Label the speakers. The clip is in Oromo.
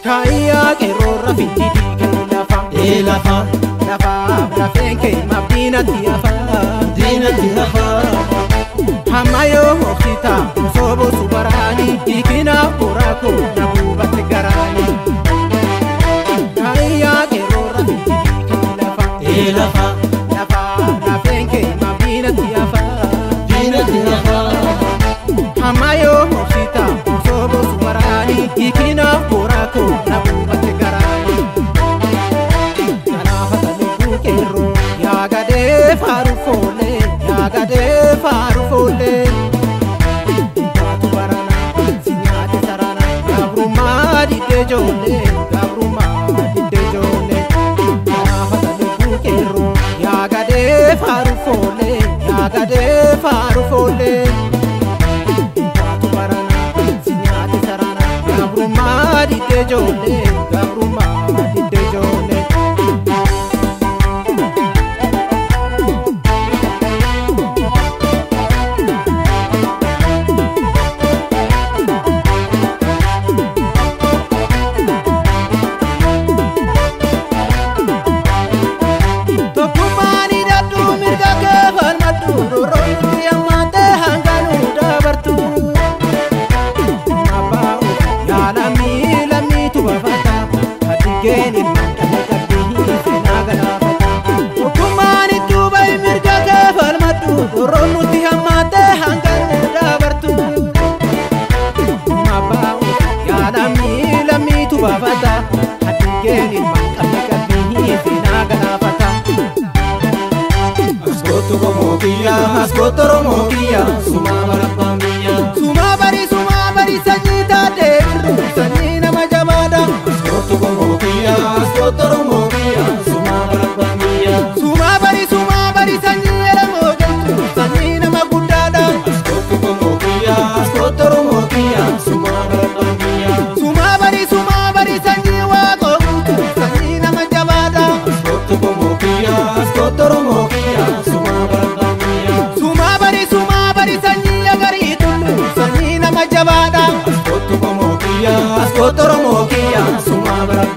Speaker 1: Kaya kerora fiti ke lafa fenke mabdina tiafa hamayo mofita sobo subarani ikina porako nabubat garani Kaya kerora fiti ke lafa fenke mabdina tiafa hamayo mofita sobo subarani ikina porako nabubat garani faru fole Batu barana sinyate sarana Gabruma di dejone Hata lupu kero Yagade faru fole Batu barana sinyate sarana Gabruma di dejone Bafata hadigeni makame kabihi fina ganafata Askoto romokia suma bari sanjita deru sanjina majamada Askoto romokia suma bari sanjira mojetu sanjina magudada Askoto romokia suma bari sanjiwa gogutu sanjina majabada Askoto romokia suma bari sanjiya garitulu sanjina majabada Askoto romokia suma bari